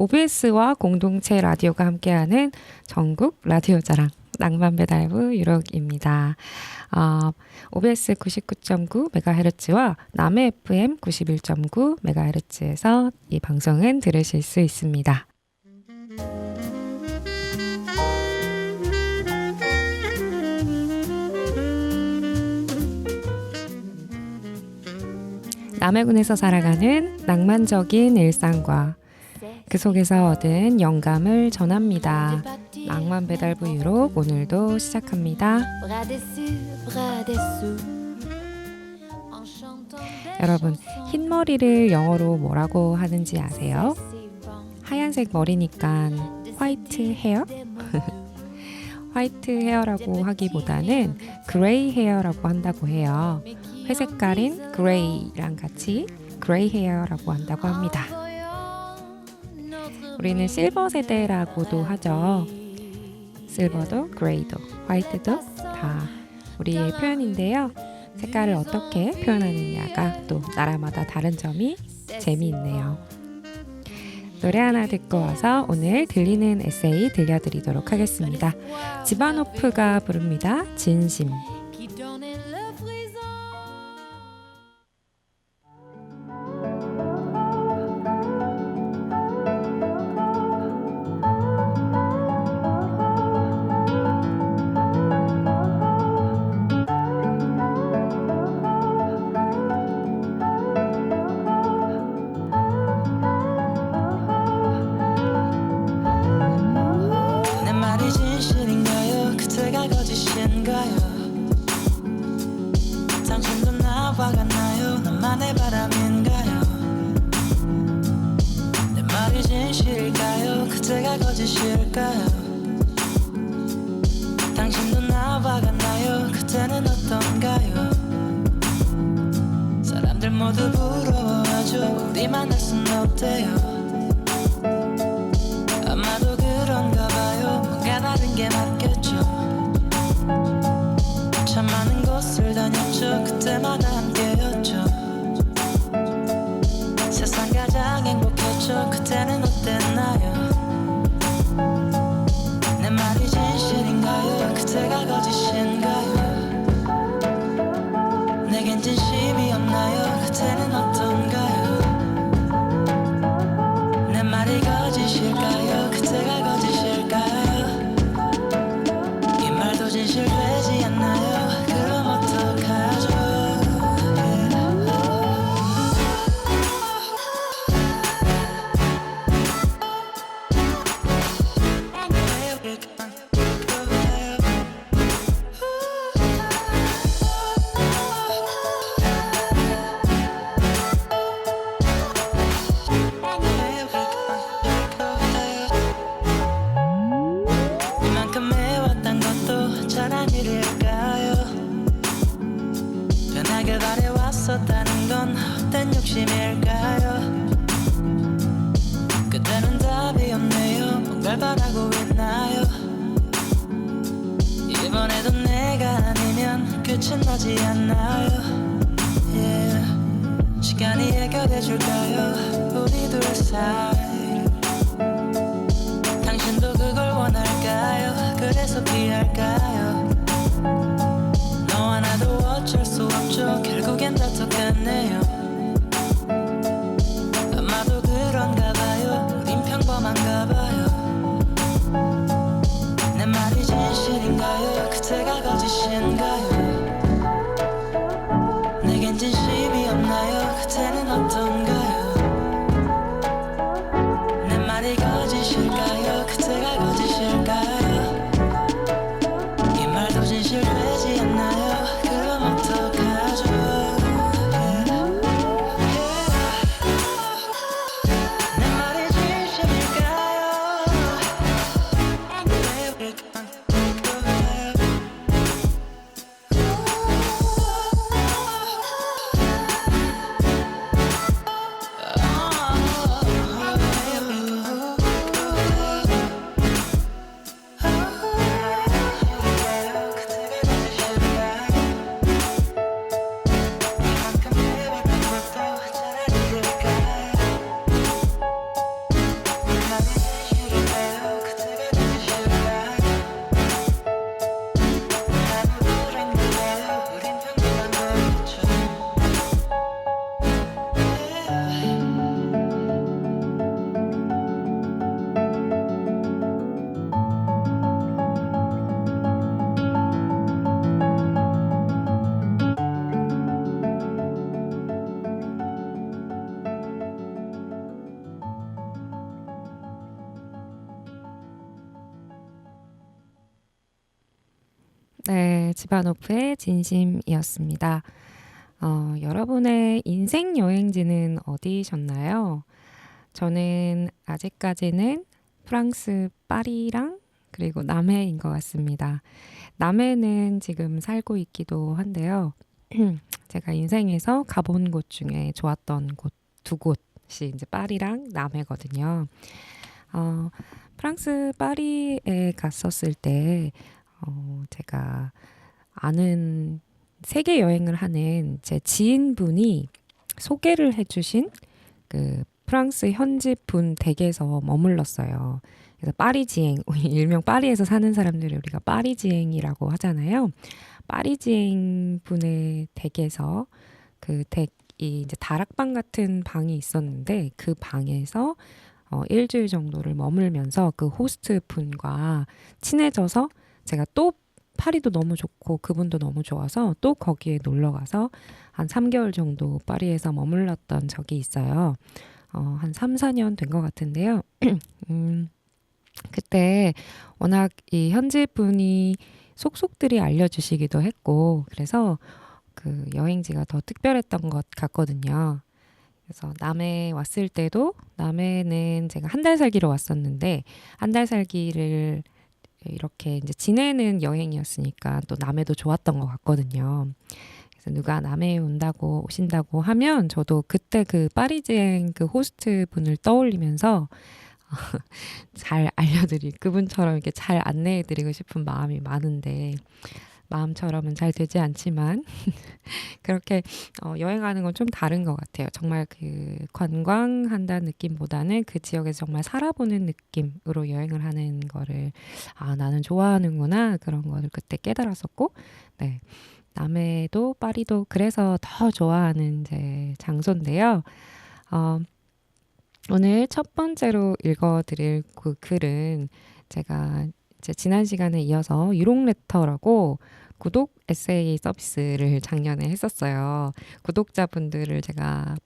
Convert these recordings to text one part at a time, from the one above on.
OBS와 공동체 라디오가 함께하는 전국 라디오 자랑 낭만배달부 유록입니다. OBS 99.9MHz와 남해 FM 91.9MHz에서 이 방송은 들으실 수 있습니다. 남해군에서 살아가는 낭만적인 일상과 그 속에서 얻은 영감을 전합니다. 낭만배달부 유록 오늘도 시작합니다. 여러분, 흰머리를 영어로 뭐라고 하는지 아세요? 하얀색 머리니까 화이트 헤어? 화이트 헤어라고 하기보다는 그레이 헤어라고 한다고 해요. 회색깔인 그레이랑 같이 그레이 헤어라고 한다고 합니다. 우리는 실버 세대라고도 하죠. 실버도 그레이도 화이트도 다 우리의 표현인데요. 색깔을 어떻게 표현하느냐가 또 나라마다 다른 점이 재미있네요. 노래 하나 듣고 와서 오늘 들리는 에세이 들려드리도록 하겠습니다. 지바노프가 부릅니다. 진심. 당신도 나와 같나요? 그때는 어떤가요? 사람들 모두 부러워하죠. 우리만 할 순 없대요. 아마도 그런가 봐요. 뭔가 다른 게 맞겠죠. 참 많은 곳을 다녔죠. 그때마다 함께였죠. 세상 가장 행복했죠. 그때는 어땠나요? 내 말이 진실인가요? 그때가 거짓인가요? 내겐 진심이 없나요? 그때는 어떤가요? 내 말이 거짓일까요? 그때가 거짓일까요? 이 말도 진실되지 않나요? 그럼 어떡하죠? 이만큼 해왔단 것도 잘한 일일까요? 변하길 바래왔었다는 건 헛된 욕심일까요? 그때는 답이 없네요. 뭔가를 바라고 있나요? 이번에도 내가 아니면 끝은 나지 않나요? Yeah. 시간이 해결해줄까요? 우리 둘 사이 당신도 그걸 원할까요? 그래서 피할까요? 너와 나도 어쩔 수 없죠. 결국엔 다 똑같네요. 아마도 그런가 봐요. 우린 평범한가 봐요. 내 말이 진실인가요? 그때가 거짓인가요? 내겐 진심이 없나요? 그때는 어떤가요? 내 말이 거짓일까요? 그때가 거짓일까요? 이 말도 진실되지 않나요? 그럼 어떡하죠? 내 말이 진실일까요? 네, 지바노프의 진심이었습니다. 여러분의 인생 여행지는 어디셨나요? 저는 아직까지는 프랑스 파리랑 그리고 남해인 것 같습니다. 남해는 지금 살고 있기도 한데요. 제가 인생에서 가본 곳 중에 좋았던 곳 두 곳이 이제 파리랑 남해거든요. 어, 프랑스 파리에 갔었을 때 제가 아는 세계 여행을 하는 제 지인분이 소개를 해주신 그 프랑스 현지 분 댁에서 머물렀어요. 그래서 파리지행, 일명 파리에서 사는 사람들이 우리가 파리지행이라고 하잖아요. 파리지행 분의 댁에서 그 댁이 이제 다락방 같은 방이 있었는데 그 방에서 일주일 정도를 머물면서 그 호스트 분과 친해져서 제가 또 파리도 너무 좋고 그분도 너무 좋아서 또 거기에 놀러 가서 한 3개월 정도 파리에서 머물렀던 적이 있어요. 한 3, 4년 된 것 같은데요. 음, 그때 워낙 이 현지 분이 속속들이 알려주시기도 했고 그래서 그 여행지가 더 특별했던 것 같거든요. 그래서 남해 왔을 때도 남해는 제가 한 달 살기로 왔었는데 한 달 살기를 이렇게 이제 지내는 여행이었으니까 또 남해도 좋았던 것 같거든요. 그래서 누가 남해에 오신다고 하면 저도 그때 그 파리지행 그 호스트 분을 떠올리면서 잘 그분처럼 이렇게 잘 안내해드리고 싶은 마음이 많은데 마음처럼은 잘 되지 않지만 그렇게 여행하는 건 좀 다른 것 같아요. 정말 그 관광한다는 느낌보다는 그 지역에서 정말 살아보는 느낌으로 여행을 하는 거를 나는 좋아하는구나 그런 거를 그때 깨달았었고 네. 남해도 파리도 그래서 더 좋아하는 제 장소인데요. 어, 오늘 첫 번째로 읽어드릴 그 글은 제가 이제 지난 시간에 이어서 유롱레터라고 구독 에세이 서비스를 작년에 했었어요. 구독자분들을 제가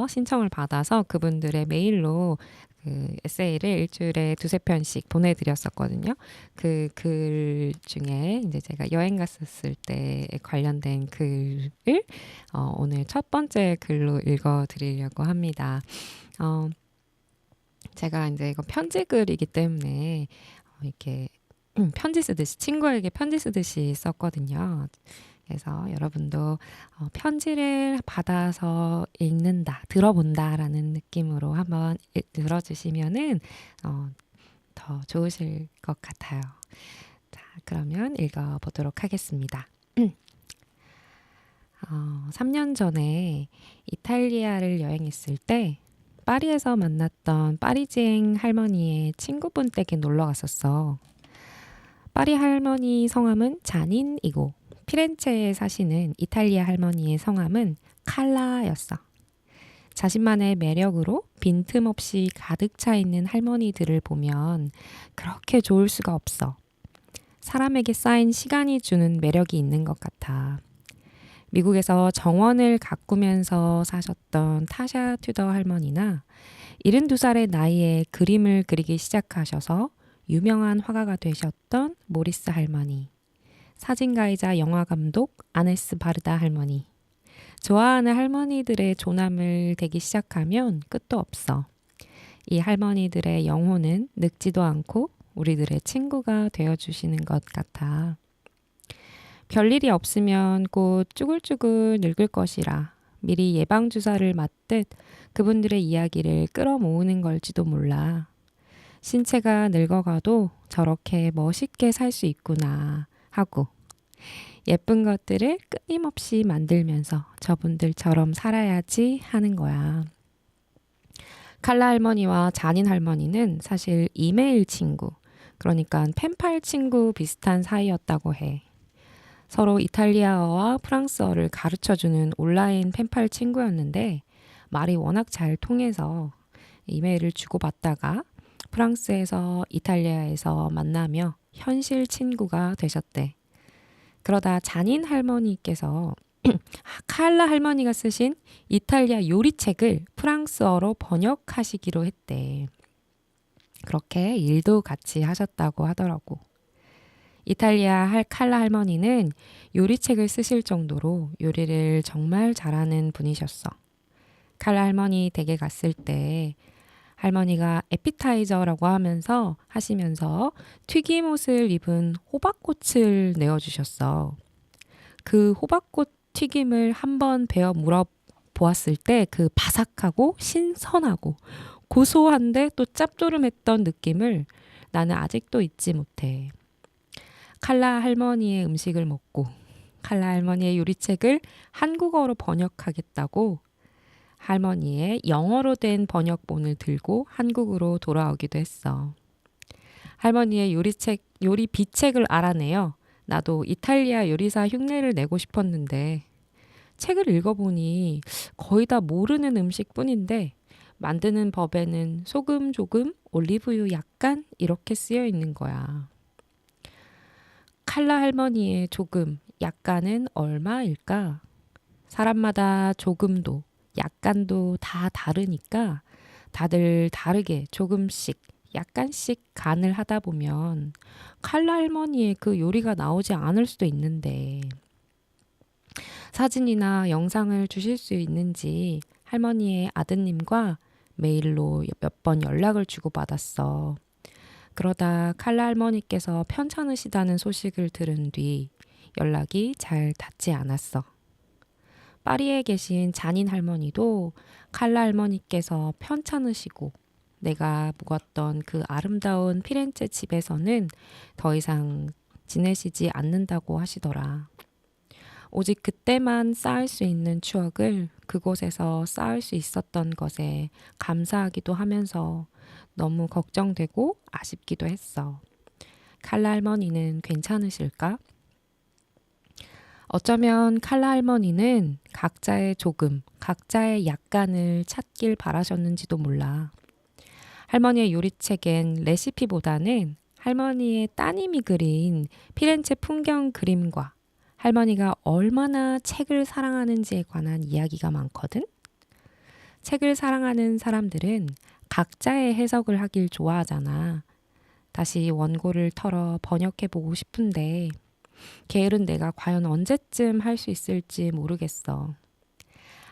신청을 받아서 그분들의 메일로 그 에세이를 일주일에 두세 편씩 보내드렸었거든요. 그 글 중에 이제 제가 여행 갔었을 때에 관련된 글을 오늘 첫 번째 글로 읽어드리려고 합니다. 어, 제가 이제 이거 편지 글이기 때문에 이렇게 편지 쓰듯이 친구에게 편지 쓰듯이 썼거든요. 그래서 여러분도 편지를 받아서 읽는다, 들어본다라는 느낌으로 한번 들어주시면은 더 좋으실 것 같아요. 자, 그러면 읽어보도록 하겠습니다. 3년 전에 이탈리아를 여행했을 때 파리에서 만났던 파리지행 할머니의 친구분 댁에 놀러 갔었어. 파리 할머니 성함은 자닌이고 피렌체에 사시는 이탈리아 할머니의 성함은 칼라였어. 자신만의 매력으로 빈틈없이 가득 차 있는 할머니들을 보면 그렇게 좋을 수가 없어. 사람에게 쌓인 시간이 주는 매력이 있는 것 같아. 미국에서 정원을 가꾸면서 사셨던 타샤 튜더 할머니나 72살의 나이에 그림을 그리기 시작하셔서 유명한 화가가 되셨던 모리스 할머니, 사진가이자 영화감독 아네스 바르다 할머니. 좋아하는 할머니들의 조남을 대기 시작하면 끝도 없어. 이 할머니들의 영혼은 늙지도 않고 우리들의 친구가 되어주시는 것 같아. 별일이 없으면 곧 쭈글쭈글 늙을 것이라 미리 예방주사를 맞듯 그분들의 이야기를 끌어모으는 걸지도 몰라. 신체가 늙어가도 저렇게 멋있게 살 수 있구나 하고 예쁜 것들을 끊임없이 만들면서 저분들처럼 살아야지 하는 거야. 칼라 할머니와 자닌 할머니는 사실 이메일 친구, 그러니까 펜팔 친구 비슷한 사이였다고 해. 서로 이탈리아어와 프랑스어를 가르쳐주는 온라인 펜팔 친구였는데 말이 워낙 잘 통해서 이메일을 주고받다가 프랑스에서 이탈리아에서 만나며 현실 친구가 되셨대. 그러다 자닌 할머니께서 칼라 할머니가 쓰신 이탈리아 요리책을 프랑스어로 번역하시기로 했대. 그렇게 일도 같이 하셨다고 하더라고. 이탈리아 칼라 할머니는 요리책을 쓰실 정도로 요리를 정말 잘하는 분이셨어. 칼라 할머니 댁에 갔을 때 할머니가 에피타이저라고 하시면서 튀김옷을 입은 호박꽃을 내어주셨어. 그 호박꽃 튀김을 한번 베어 물어 보았을 때 그 바삭하고 신선하고 고소한데 또 짭조름했던 느낌을 나는 아직도 잊지 못해. 칼라 할머니의 음식을 먹고 칼라 할머니의 요리책을 한국어로 번역하겠다고 할머니의 영어로 된 번역본을 들고 한국으로 돌아오기도 했어. 할머니의 요리 비책을 알아내요. 나도 이탈리아 요리사 흉내를 내고 싶었는데 책을 읽어보니 거의 다 모르는 음식뿐인데 만드는 법에는 소금 조금, 올리브유 약간 이렇게 쓰여 있는 거야. 칼라 할머니의 조금, 약간은 얼마일까? 사람마다 조금도, 약간도 다 다르니까 다들 다르게 조금씩, 약간씩 간을 하다 보면 칼라 할머니의 그 요리가 나오지 않을 수도 있는데 사진이나 영상을 주실 수 있는지 할머니의 아드님과 메일로 몇 번 연락을 주고받았어. 그러다 칼라 할머니께서 편찮으시다는 소식을 들은 뒤 연락이 잘 닿지 않았어. 파리에 계신 잔인 할머니도 칼라 할머니께서 편찮으시고 내가 묵었던 그 아름다운 피렌체 집에서는 더 이상 지내시지 않는다고 하시더라. 오직 그때만 쌓을 수 있는 추억을 그곳에서 쌓을 수 있었던 것에 감사하기도 하면서 너무 걱정되고 아쉽기도 했어. 칼라 할머니는 괜찮으실까? 어쩌면 칼라 할머니는 각자의 조금, 각자의 약간을 찾길 바라셨는지도 몰라. 할머니의 요리책엔 레시피보다는 할머니의 따님이 그린 피렌체 풍경 그림과 할머니가 얼마나 책을 사랑하는지에 관한 이야기가 많거든. 책을 사랑하는 사람들은 각자의 해석을 하길 좋아하잖아. 다시 원고를 털어 번역해보고 싶은데 게으른 내가 과연 언제쯤 할 수 있을지 모르겠어.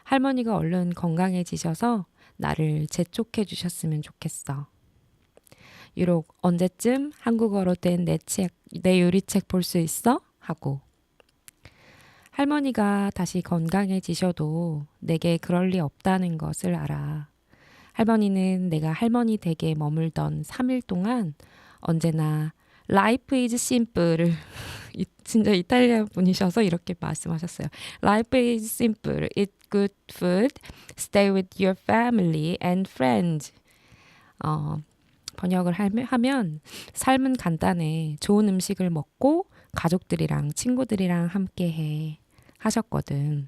할머니가 얼른 건강해지셔서 나를 재촉해 주셨으면 좋겠어. 유록 언제쯤 한국어로 된 내 요리책 볼 수 있어? 하고. 할머니가 다시 건강해지셔도 내게 그럴 리 없다는 것을 알아. 할머니는 내가 할머니 댁에 머물던 3일 동안 언제나 Life is simple을 진짜 이탈리아 분이셔서 이렇게 말씀하셨어요. Life is simple. Eat good food. Stay with your family and friends. 번역을 하면 삶은 간단해. 좋은 음식을 먹고 가족들이랑 친구들이랑 함께해 하셨거든.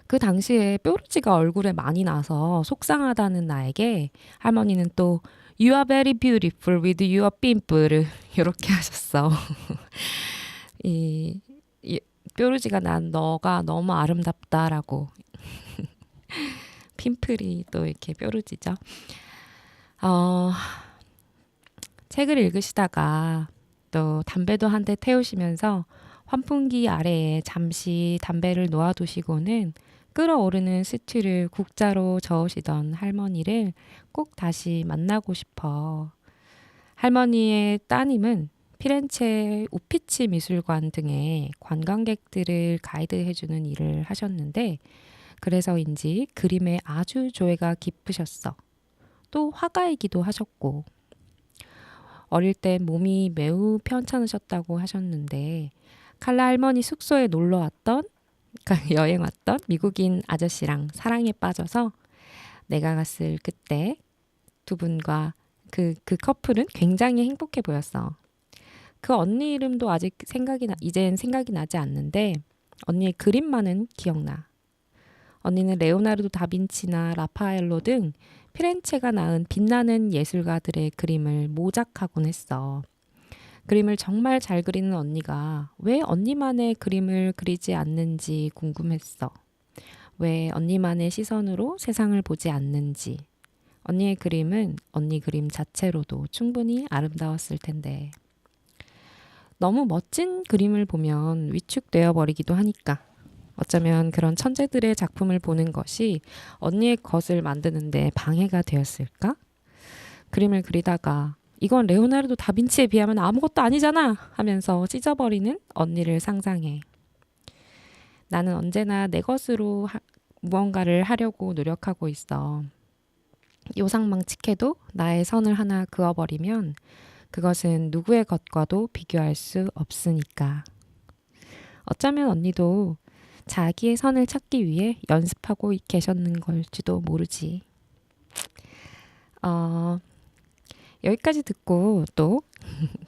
그 당시에 뾰루지가 얼굴에 많이 나서 속상하다는 나에게 할머니는 또 You are very beautiful with your pimple 이렇게 하셨어. 이 뾰루지가 난 너가 너무 아름답다라고. 핀플이 또 이렇게 뾰루지죠. 책을 읽으시다가 또 담배도 한 대 태우시면서 환풍기 아래에 잠시 담배를 놓아두시고는 끓어오르는 스튜를 국자로 저으시던 할머니를 꼭 다시 만나고 싶어. 할머니의 따님은 피렌체 우피치 미술관 등의 관광객들을 가이드해주는 일을 하셨는데 그래서인지 그림에 아주 조예가 깊으셨어. 또 화가이기도 하셨고 어릴 때 몸이 매우 편찮으셨다고 하셨는데 칼라 할머니 숙소에 놀러 왔던 그러니까 여행 왔던 미국인 아저씨랑 사랑에 빠져서 내가 갔을 그때 두 분과 그 커플은 굉장히 행복해 보였어. 그 언니 이름도 아직 이젠 생각이 나지 않는데 언니의 그림만은 기억나. 언니는 레오나르도 다빈치나 라파엘로 등 피렌체가 낳은 빛나는 예술가들의 그림을 모작하곤 했어. 그림을 정말 잘 그리는 언니가 왜 언니만의 그림을 그리지 않는지 궁금했어. 왜 언니만의 시선으로 세상을 보지 않는지. 언니의 그림은 언니 그림 자체로도 충분히 아름다웠을 텐데. 너무 멋진 그림을 보면 위축되어 버리기도 하니까 어쩌면 그런 천재들의 작품을 보는 것이 언니의 것을 만드는데 방해가 되었을까? 그림을 그리다가 이건 레오나르도 다빈치에 비하면 아무것도 아니잖아 하면서 찢어버리는 언니를 상상해. 나는 언제나 내 것으로 무언가를 하려고 노력하고 있어. 요상망측해도 나의 선을 하나 그어버리면 그것은 누구의 것과도 비교할 수 없으니까. 어쩌면 언니도 자기의 선을 찾기 위해 연습하고 계셨는 걸지도 모르지. 여기까지 듣고 또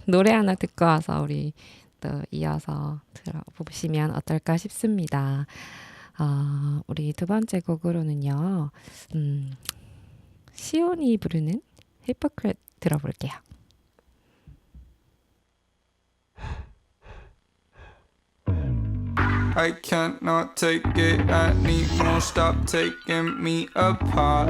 노래 하나 듣고 와서 우리 또 이어서 들어보시면 어떨까 싶습니다. 우리 두 번째 곡으로는요. 시온이 부르는 Hypocrite 들어볼게요. I cannot take it anymore. Stop taking me apart.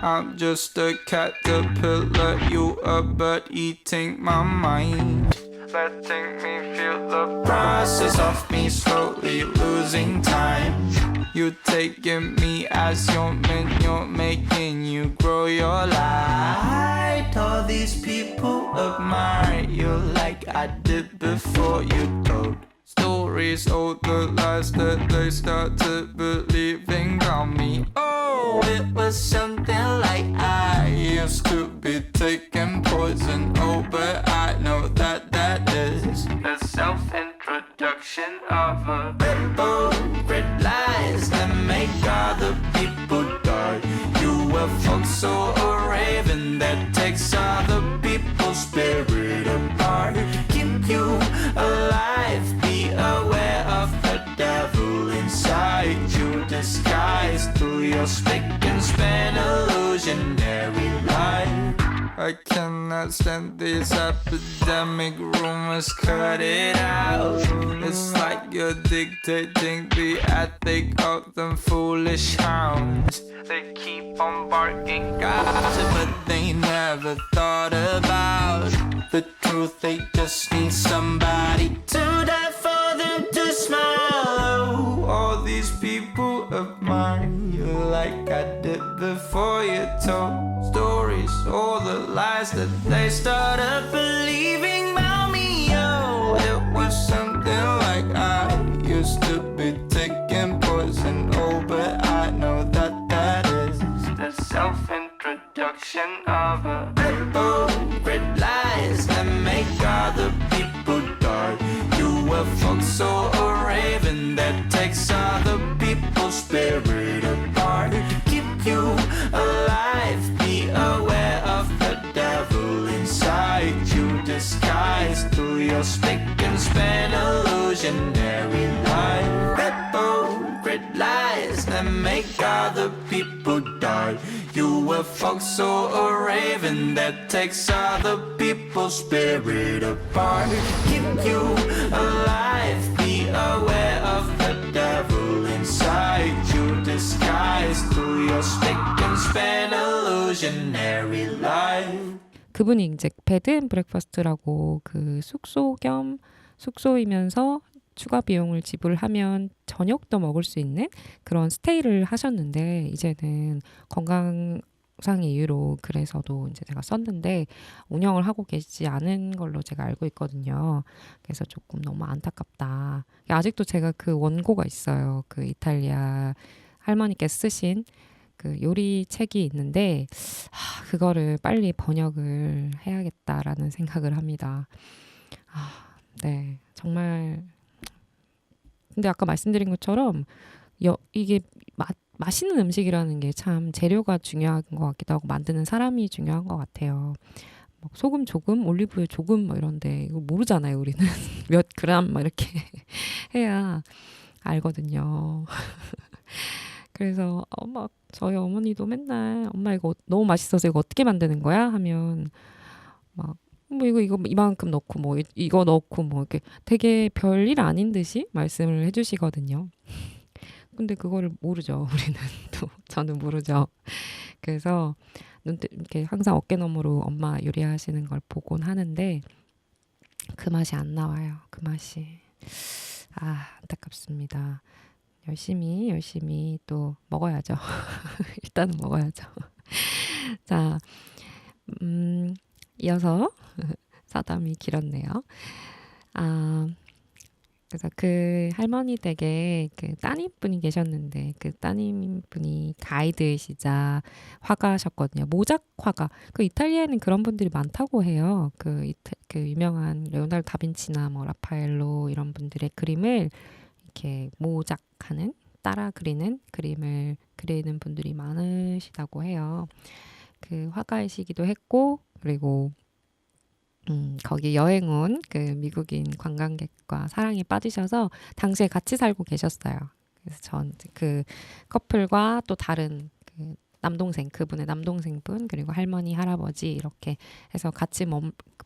I'm just a caterpillar, you a bird eating my mind. Letting me feel the process of me slowly losing time. You taking me as your man, you're making you grow your light. All these people admire you like I did before you told stories, all the lies that they start to believing about me. Oh, it was something like I used to be taking poison. Oh, but I know that that is the self-introduction of a hypocrite lies that make other people die. You a fox so a raven that takes other people's spirit apart. Keep you alive, be aware of the devil inside you, disguised through your spick and span illusionary life. I cannot stand these epidemic rumors, cut it out. It's like you're dictating the ethic of them foolish hounds. They keep on barking gossip, but they never thought about the truth. They just need somebody to die for them to smile. All these people admire you like I did before you told stories, all the lies that they started believing about me. Oh, it was something like I used to be taking poison. Oh, but I know that that is the self-introduction of a hypocrite lies that make other people die. You a fox or a raven that takes other people's spirit apart. Keep you alive, be aware of the devil inside you, disguised through your spick and span illusionary life. Hypocrite lies that make other people die. You a fox or a raven that takes other people's spirit apart. Keep you alive, be aware of the devil inside you, disguised through your spick and span illusionary life. 그분이 이제 베드 앤 브렉퍼스트라고 그 숙소 겸 숙소이면서 추가 비용을 지불하면 저녁도 먹을 수 있는 그런 스테이를 하셨는데 이제는 건강상의 이유로 그래서도 이제 제가 썼는데 운영을 하고 계시지 않은 걸로 제가 알고 있거든요. 그래서 조금 너무 안타깝다. 아직도 제가 그 원고가 있어요. 그 이탈리아 할머니께 쓰신 그 요리 책이 있는데 그거를 빨리 번역을 해야겠다라는 생각을 합니다. 네, 정말 근데 아까 말씀드린 것처럼 이게 맛있는 음식이라는 게 참 재료가 중요한 것 같기도 하고 만드는 사람이 중요한 것 같아요. 막 소금 조금, 올리브유 조금 뭐 이런데 이거 모르잖아요. 우리는 몇 그램 막 이렇게 해야 알거든요. 그래서 막 저희 어머니도 맨날 엄마 이거 너무 맛있어서 이거 어떻게 만드는 거야? 하면 막 뭐 이거 이만큼 넣고 뭐 이거 넣고 뭐 이렇게 되게 별일 아닌 듯이 말씀을 해주시거든요. 근데 그거를 모르죠. 우리는 또 저는 모르죠. 그래서 이렇게 항상 어깨너머로 엄마 요리하시는 걸 보곤 하는데 그 맛이 안 나와요. 그 맛이. 안타깝습니다. 열심히 또 먹어야죠. 일단은 먹어야죠. 자, 이어서 사담이 길었네요. 그래서 그 할머니 댁에 그 따님분이 계셨는데 그 따님분이 가이드이시자 화가셨거든요. 모작 화가. 그 이탈리아에는 그런 분들이 많다고 해요. 그 유명한 레오나르도 다빈치나 뭐 라파엘로 이런 분들의 그림을 이렇게 모작하는 따라 그리는 그림을 그리는 분들이 많으시다고 해요. 그 화가이시기도 했고 그리고 거기 여행 온 그 미국인 관광객과 사랑에 빠지셔서 당시에 같이 살고 계셨어요. 그래서 전 그 커플과 또 다른 그 남동생, 그분의 남동생분, 그리고 할머니, 할아버지 이렇게 해서 같이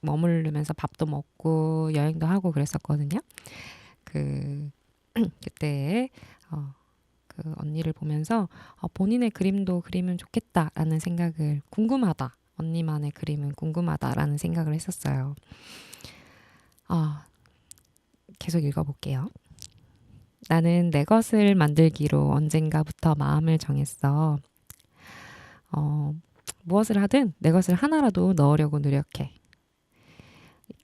머무르면서 밥도 먹고 여행도 하고 그랬었거든요. 그때 그 언니를 보면서 본인의 그림도 그리면 좋겠다라는 생각을 궁금하다. 언니만의 그림은 궁금하다라는 생각을 했었어요. 계속 읽어볼게요. 나는 내 것을 만들기로 언젠가부터 마음을 정했어. 무엇을 하든 내 것을 하나라도 넣으려고 노력해.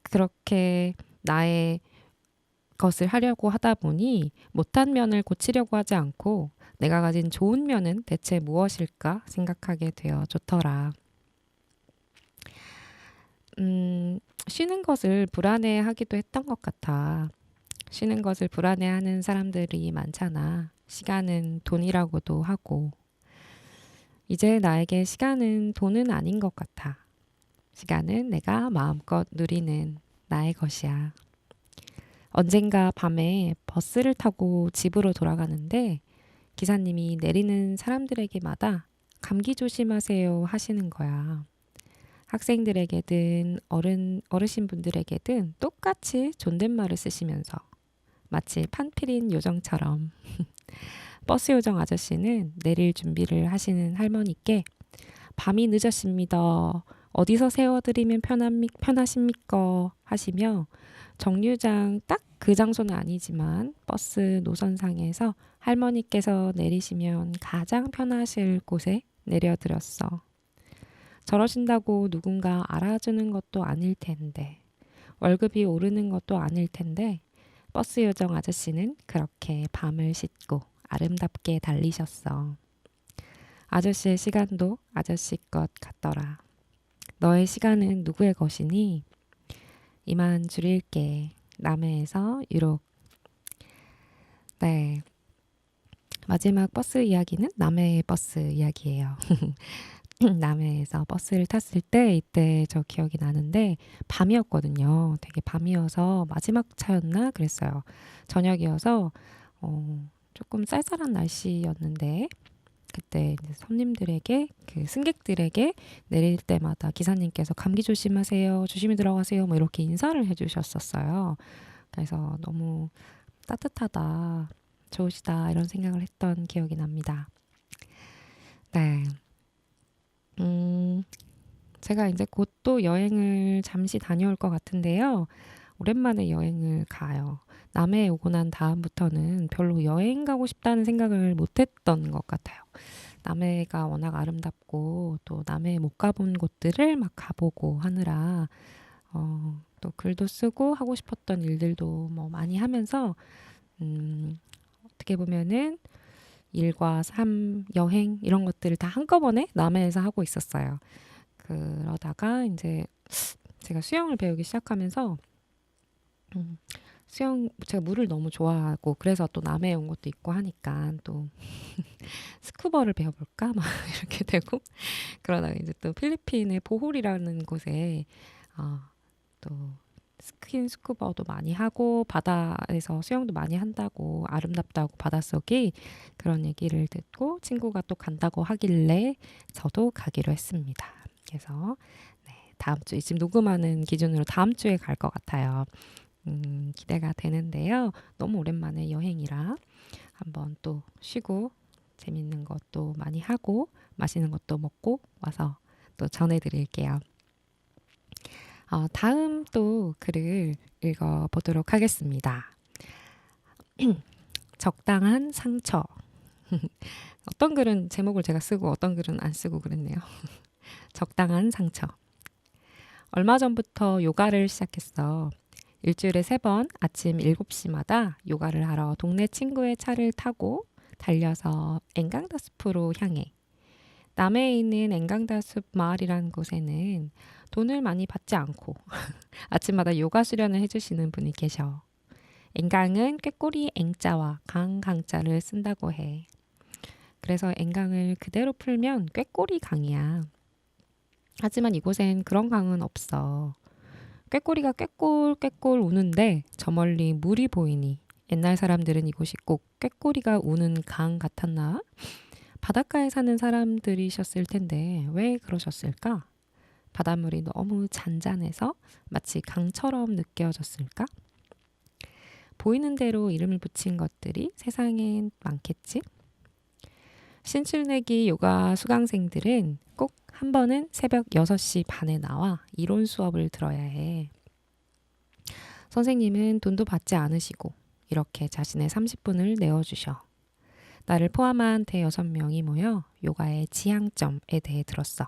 그렇게 나의 것을 하려고 하다 보니 못한 면을 고치려고 하지 않고 내가 가진 좋은 면은 대체 무엇일까 생각하게 되어 좋더라. 쉬는 것을 불안해하기도 했던 것 같아. 쉬는 것을 불안해하는 사람들이 많잖아. 시간은 돈이라고도 하고. 이제 나에게 시간은 돈은 아닌 것 같아. 시간은 내가 마음껏 누리는 나의 것이야. 언젠가 밤에 버스를 타고 집으로 돌아가는데 기사님이 내리는 사람들에게마다 감기 조심하세요 하시는 거야. 학생들에게든 어르신분들에게든 똑같이 존댓말을 쓰시면서 마치 판피린 요정처럼 버스 요정 아저씨는 내릴 준비를 하시는 할머니께 밤이 늦었습니다. 어디서 세워드리면 편하십니까? 하시며 정류장 딱 그 장소는 아니지만 버스 노선상에서 할머니께서 내리시면 가장 편하실 곳에 내려드렸어. 저러신다고 누군가 알아주는 것도 아닐 텐데, 월급이 오르는 것도 아닐 텐데, 버스 요정 아저씨는 그렇게 밤을 씻고 아름답게 달리셨어. 아저씨의 시간도 아저씨 것 같더라. 너의 시간은 누구의 것이니? 이만 줄일게. 남해에서 유록. 네. 마지막 버스 이야기는 남해의 버스 이야기예요. 남해에서 버스를 탔을 때 이때 저 기억이 나는데 밤이었거든요. 되게 밤이어서 마지막 차였나 그랬어요. 저녁이어서 조금 쌀쌀한 날씨였는데 그때 이제 손님들에게 그 승객들에게 내릴 때마다 기사님께서 감기 조심하세요. 조심히 들어가세요. 뭐 이렇게 인사를 해주셨었어요. 그래서 너무 따뜻하다. 좋으시다. 이런 생각을 했던 기억이 납니다. 네. 제가 이제 곧 또 여행을 잠시 다녀올 것 같은데요. 오랜만에 여행을 가요. 남해에 오고 난 다음부터는 별로 여행 가고 싶다는 생각을 못 했던 것 같아요. 남해가 워낙 아름답고 또 남해에 못 가본 곳들을 막 가보고 하느라 또 글도 쓰고 하고 싶었던 일들도 뭐 많이 하면서 어떻게 보면은 일과 삶, 여행 이런 것들을 다 한꺼번에 남해에서 하고 있었어요. 그러다가 이제 제가 수영을 배우기 시작하면서 제가 물을 너무 좋아하고 그래서 또 남해에 온 것도 있고 하니까 또 스쿠버를 배워볼까 막 이렇게 되고 그러다가 이제 또 필리핀의 보홀이라는 곳에 또 스쿠버도 많이 하고 바다에서 수영도 많이 한다고 아름답다고 바닷속이 그런 얘기를 듣고 친구가 또 간다고 하길래 저도 가기로 했습니다. 그래서 네, 다음 주 지금 녹음하는 기준으로 다음 주에 갈 것 같아요. 기대가 되는데요. 너무 오랜만에 여행이라 한번 또 쉬고 재밌는 것도 많이 하고 맛있는 것도 먹고 와서 또 전해드릴게요. 다음 또 글을 읽어보도록 하겠습니다. 적당한 상처. 어떤 글은 제목을 제가 쓰고 어떤 글은 안 쓰고 그랬네요. 적당한 상처. 얼마 전부터 요가를 시작했어. 일주일에 3번 아침 7시마다 요가를 하러 동네 친구의 차를 타고 달려서 앵강다숲으로 향해. 남해에 있는 앵강다숲 마을이라는 곳에는 돈을 많이 받지 않고 아침마다 요가 수련을 해주시는 분이 계셔. 앵강은 꾀꼬리 앵자와 강자를 쓴다고 해. 그래서 앵강을 그대로 풀면 꾀꼬리 강이야. 하지만 이곳엔 그런 강은 없어. 꾀꼬리가 꾀꼴 우는데 저 멀리 물이 보이니 옛날 사람들은 이곳이 꼭 꾀꼬리가 우는 강 같았나? 바닷가에 사는 사람들이셨을 텐데 왜 그러셨을까? 바닷물이 너무 잔잔해서 마치 강처럼 느껴졌을까? 보이는 대로 이름을 붙인 것들이 세상엔 많겠지? 신출내기 요가 수강생들은 꼭 한 번은 새벽 6시 반에 나와 이론 수업을 들어야 해. 선생님은 돈도 받지 않으시고 이렇게 자신의 30분을 내어주셔. 나를 포함한 대여섯 명이 모여 요가의 지향점에 대해 들었어.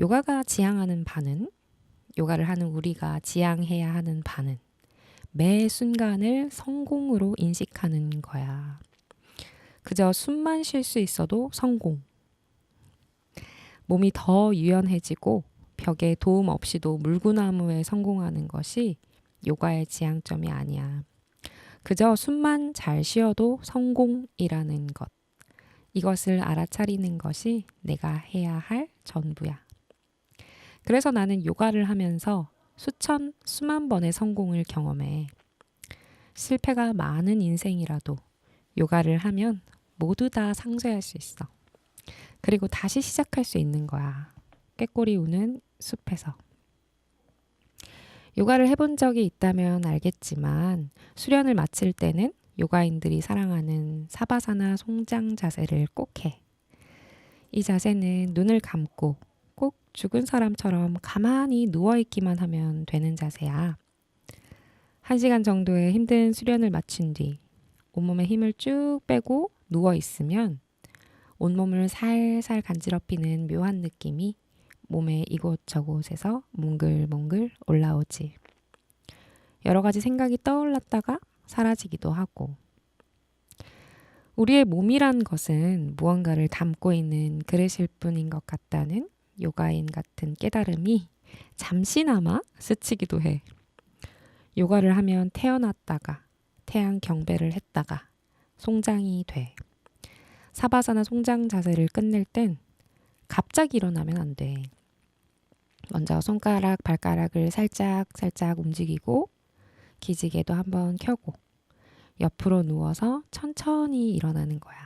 요가가 지향하는 바는, 요가를 하는 우리가 지향해야 하는 바는 매 순간을 성공으로 인식하는 거야. 그저 숨만 쉴 수 있어도 성공. 몸이 더 유연해지고 벽에 도움 없이도 물구나무에 성공하는 것이 요가의 지향점이 아니야. 그저 숨만 잘 쉬어도 성공이라는 것. 이것을 알아차리는 것이 내가 해야 할 전부야. 그래서 나는 요가를 하면서 수만 번의 성공을 경험해. 실패가 많은 인생이라도 요가를 하면 모두 다 상쇄할 수 있어. 그리고 다시 시작할 수 있는 거야. 꾀꼬리 우는 숲에서. 요가를 해본 적이 있다면 알겠지만 수련을 마칠 때는 요가인들이 사랑하는 사바사나 송장 자세를 꼭 해. 이 자세는 눈을 감고 꼭 죽은 사람처럼 가만히 누워있기만 하면 되는 자세야. 1시간 정도의 힘든 수련을 마친 뒤 온몸에 힘을 쭉 빼고 누워있으면 온몸을 살살 간지럽히는 묘한 느낌이 몸의 이곳저곳에서 몽글몽글 올라오지. 여러 가지 생각이 떠올랐다가 사라지기도 하고. 우리의 몸이란 것은 무언가를 담고 있는 그릇일 뿐인 것 같다는 요가인 같은 깨달음이 잠시나마 스치기도 해. 요가를 하면 태어났다가 태양 경배를 했다가 송장이 돼. 사바사나 송장 자세를 끝낼 땐 갑자기 일어나면 안 돼. 먼저 손가락, 발가락을 살짝 움직이고 기지개도 한번 켜고 옆으로 누워서 천천히 일어나는 거야.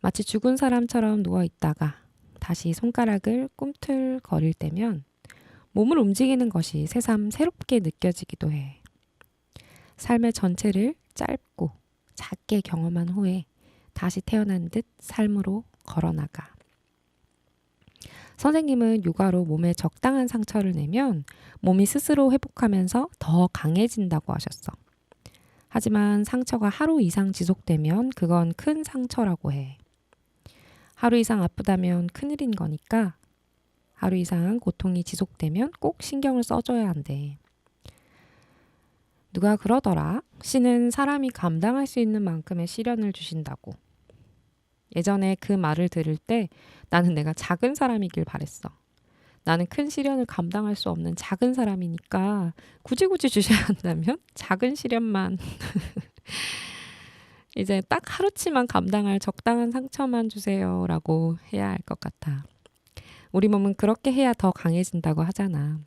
마치 죽은 사람처럼 누워 있다가 다시 손가락을 꿈틀거릴 때면 몸을 움직이는 것이 새삼 새롭게 느껴지기도 해. 삶의 전체를 짧고 작게 경험한 후에 다시 태어난 듯 삶으로 걸어나가. 선생님은 요가로 몸에 적당한 상처를 내면 몸이 스스로 회복하면서 더 강해진다고 하셨어. 하지만 상처가 하루 이상 지속되면 그건 큰 상처라고 해. 하루 이상 아프다면 큰일인 거니까 하루 이상 고통이 지속되면 꼭 신경을 써줘야 한대. 누가 그러더라. 신은 사람이 감당할 수 있는 만큼의 시련을 주신다고. 예전에 그 말을 들을 때 나는 내가 작은 사람이길 바랬어. 나는 큰 시련을 감당할 수 없는 작은 사람이니까 굳이 주셔야 한다면 작은 시련만 이제 딱 하루치만 감당할 적당한 상처만 주세요라고 해야 할 것 같아. 우리 몸은 그렇게 해야 더 강해진다고 하잖아.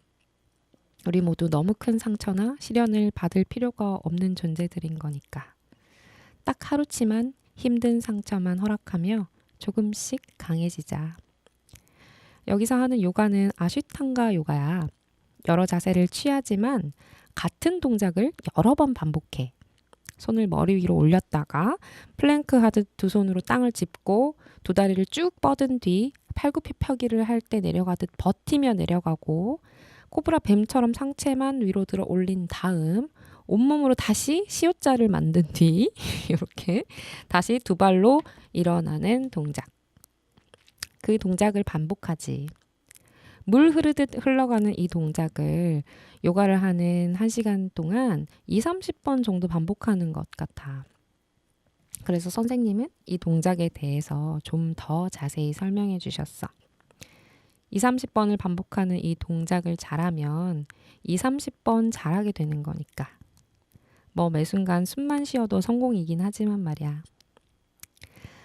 우리 모두 너무 큰 상처나 시련을 받을 필요가 없는 존재들인 거니까. 딱 하루치만 힘든 상처만 허락하며 조금씩 강해지자. 여기서 하는 요가는 아슈탕가 요가야. 여러 자세를 취하지만 같은 동작을 여러 번 반복해. 손을 머리 위로 올렸다가 플랭크 하듯 두 손으로 땅을 짚고 두 다리를 쭉 뻗은 뒤 팔굽혀펴기를 할 때 내려가듯 버티며 내려가고 코브라 뱀처럼 상체만 위로 들어 올린 다음 온몸으로 다시 시옷자를 만든 뒤 이렇게 다시 두 발로 일어나는 동작. 그 동작을 반복하지. 물 흐르듯 흘러가는 이 동작을 요가를 하는 1시간 동안 20-30번 정도 반복하는 것 같아. 그래서 선생님은 이 동작에 대해서 좀 더 자세히 설명해 주셨어. 20-30번을 반복하는 이 동작을 잘하면 20-30번 잘하게 되는 거니까. 뭐 매 순간 숨만 쉬어도 성공이긴 하지만 말이야.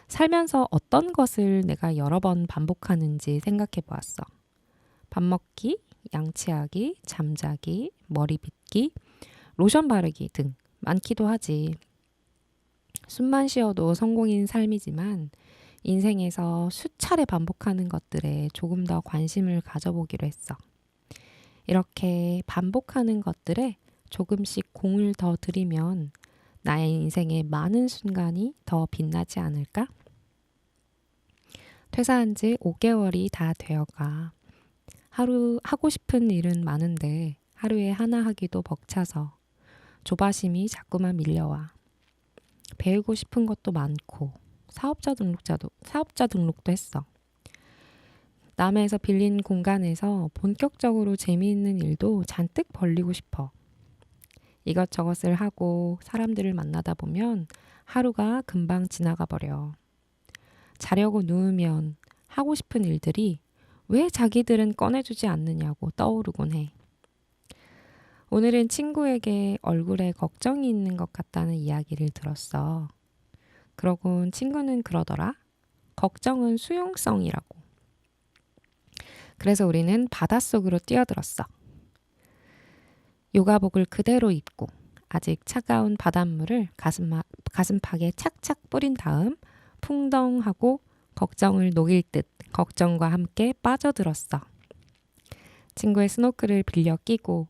살면서 어떤 것을 내가 여러 번 반복하는지 생각해 보았어. 밥 먹기, 양치하기, 잠자기, 머리 빗기, 로션 바르기 등 많기도 하지. 숨만 쉬어도 성공인 삶이지만 인생에서 수차례 반복하는 것들에 조금 더 관심을 가져보기로 했어. 이렇게 반복하는 것들에 조금씩 공을 더 들이면 나의 인생의 많은 순간이 더 빛나지 않을까? 퇴사한 지 5개월이 다 되어가. 하루 하고 싶은 일은 많은데 하루에 하나 하기도 벅차서 조바심이 자꾸만 밀려와. 배우고 싶은 것도 많고 사업자 등록도 했어. 남에서 빌린 공간에서 본격적으로 재미있는 일도 잔뜩 벌리고 싶어. 이것저것을 하고 사람들을 만나다 보면 하루가 금방 지나가 버려. 자려고 누우면 하고 싶은 일들이 왜 자기들은 꺼내주지 않느냐고 떠오르곤 해. 오늘은 친구에게 얼굴에 걱정이 있는 것 같다는 이야기를 들었어. 그러곤 친구는 그러더라. 걱정은 수용성이라고. 그래서 우리는 바닷속으로 뛰어들었어. 요가복을 그대로 입고 아직 차가운 바닷물을 가슴팍에 착착 뿌린 다음 풍덩하고 걱정을 녹일 듯 걱정과 함께 빠져들었어. 친구의 스노클을 빌려 끼고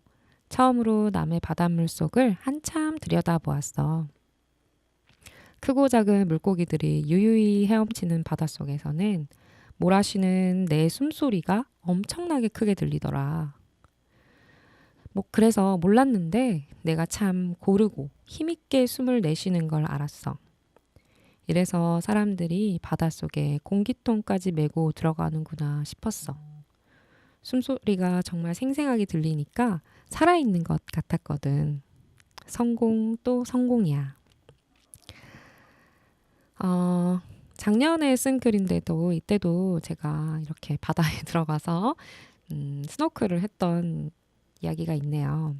처음으로 남의 바닷물 속을 한참 들여다보았어. 크고 작은 물고기들이 유유히 헤엄치는 바닷속에서는 몰아쉬는 내 숨소리가 엄청나게 크게 들리더라. 그래서 몰랐는데 내가 참 고르고 힘있게 숨을 내쉬는 걸 알았어. 이래서 사람들이 바닷속에 공기통까지 메고 들어가는구나 싶었어. 숨소리가 정말 생생하게 들리니까 살아있는 것 같았거든. 성공 또 성공이야. 작년에 쓴 글인데도 이때도 제가 이렇게 바다에 들어가서 스노클을 했던 이야기가 있네요.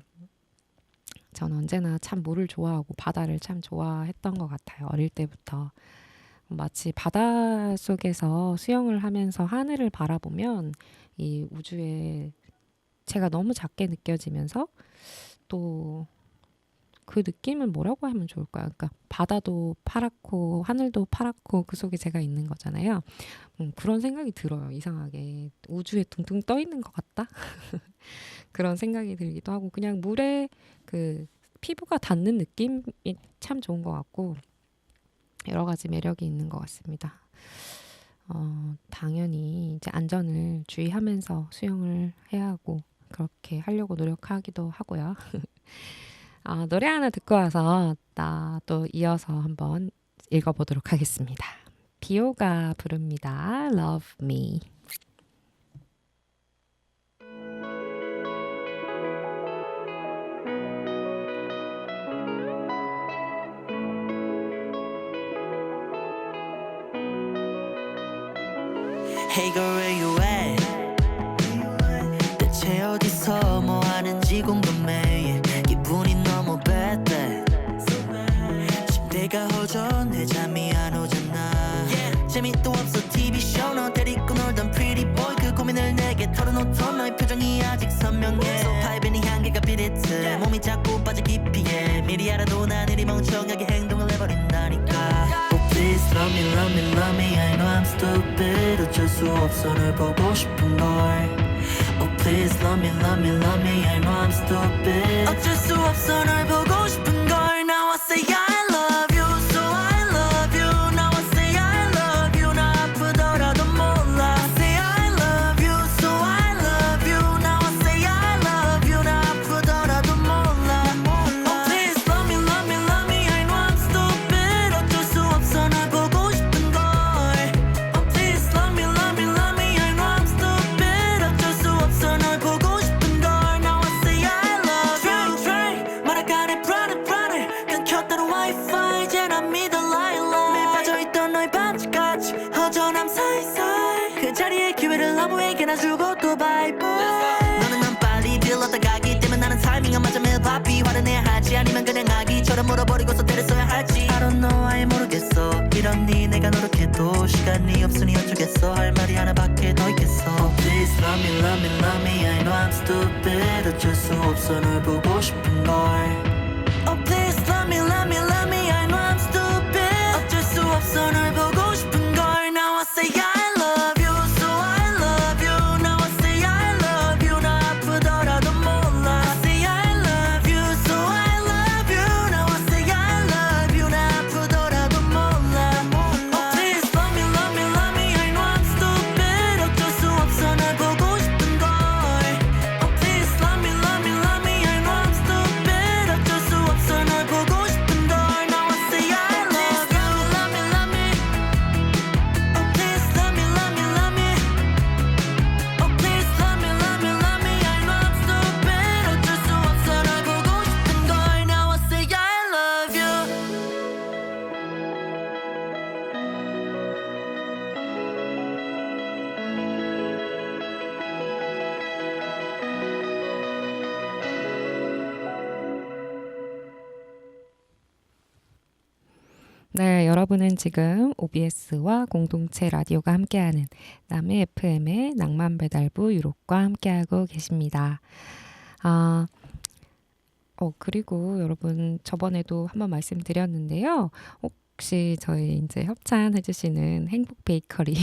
전 언제나 참 물을 좋아하고 바다를 참 좋아했던 것 같아요. 어릴 때부터. 마치 바다 속에서 수영을 하면서 하늘을 바라보면 이 우주에 제가 너무 작게 느껴지면서 또 그 느낌은 뭐라고 하면 좋을까요? 그러니까 바다도 파랗고 하늘도 파랗고 그 속에 제가 있는 거잖아요. 그런 생각이 들어요. 이상하게 우주에 둥둥 떠 있는 것 같다? 그런 생각이 들기도 하고 그냥 물에 그 피부가 닿는 느낌이 참 좋은 것 같고 여러 가지 매력이 있는 것 같습니다. 당연히 이제 안전을 주의하면서 수영을 해야 하고 그렇게 하려고 노력하기도 하고요. 노래 하나 듣고 와서 나 또 이어서 한번 읽어보도록 하겠습니다. 비오가 부릅니다. Love Me. Hey girl where you at? 대체 어디서 뭐 하는지 궁금해. 기분이 너무 bad 침대가 허전해 잠이 안 오잖아. 재미도 없어 TV show 너 데리고 놀던 pretty boy 그 고민을 내게 털어놓던 너의 표정이 아직 선명해. 소파에 밴이 향기가 비릿해. 몸이 자꾸 빠져 깊이에 미리 알아도 나늘이 멍청하게 행동을 해버린다니까. Please love me, love me, love me. I know I'm stupid. 어쩔 수 없어 널 보고 싶은 걸. Oh please love me, love me, love me. I know I'm stupid. 어쩔 수 없어 널 보고 싶은 걸. Now I say I love you, so I love you. Now I say I love you. 나 아프더라도 몰라. Say I love you, so I love you. Now I say I love you. 개나 주고 또 바이바이 너는 난 빨리 들렀다 가기 때문에 나는 타이밍 안 맞아 매일 바삐 화를 내야 할지 아니면 그냥 아기처럼 물어버리고서 때렸어야 할지 I don't know 아예 모르겠어 이러니 내가 노력해도 시간이 없으니 어쩌겠어 할 말이 하나밖에 더 있겠어 Oh please love me love me love me I know I'm stupid 어쩔 수 없어 널 보고 싶은 걸 Oh please love me love me love me I know I'm stupid 어쩔 수 없어 널 보고 싶은 걸 Now I say I love you so I love you Now I say I love you 나 아프더라도 몰라 I say I love you so I love you Now I say I love you 나 아프더라도 몰라 Oh please love me love me love me I know I'm stupid 어쩔 수 없어 널 보고 싶은 걸 Oh please love me love me love me I know I'm stupid 어쩔 수 없어 널 보고 싶은 걸 Now I say I love you love me love me Oh please love me love me love me Oh please love me love me love me I know I'm stupid 어쩔 수 없어 널 보고 싶은 걸 Now I say I love you 네, 여러분은 지금 OBS와 공동체 라디오가 함께하는 남의 FM의 낭만배달부 유록과 함께하고 계십니다. 그리고 여러분 저번에도 한번 말씀드렸는데요. 혹시 저희 이제 협찬해주시는 행복 베이커리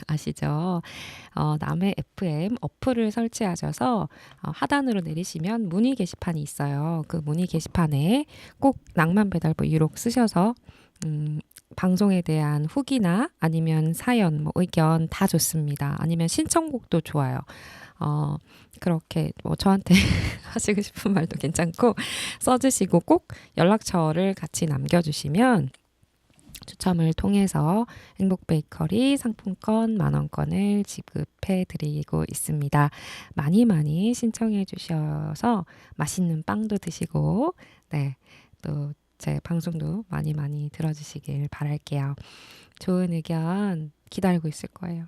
아시죠? 남의 FM 어플을 설치하셔서 하단으로 내리시면 문의 게시판이 있어요. 그 문의 게시판에 꼭 낭만배달부 유록 쓰셔서 방송에 대한 후기나 아니면 사연, 뭐 의견 다 좋습니다. 아니면 신청곡도 좋아요. 그렇게 뭐 저한테 하시고 싶은 말도 괜찮고 써주시고 꼭 연락처를 같이 남겨주시면 추첨을 통해서 행복베이커리 상품권 10,000원권을 지급해 드리고 있습니다. 많이 많이 신청해 주셔서 맛있는 빵도 드시고 네, 또 제 방송도 많이 많이 들어주시길 바랄게요. 좋은 의견 기다리고 있을 거예요.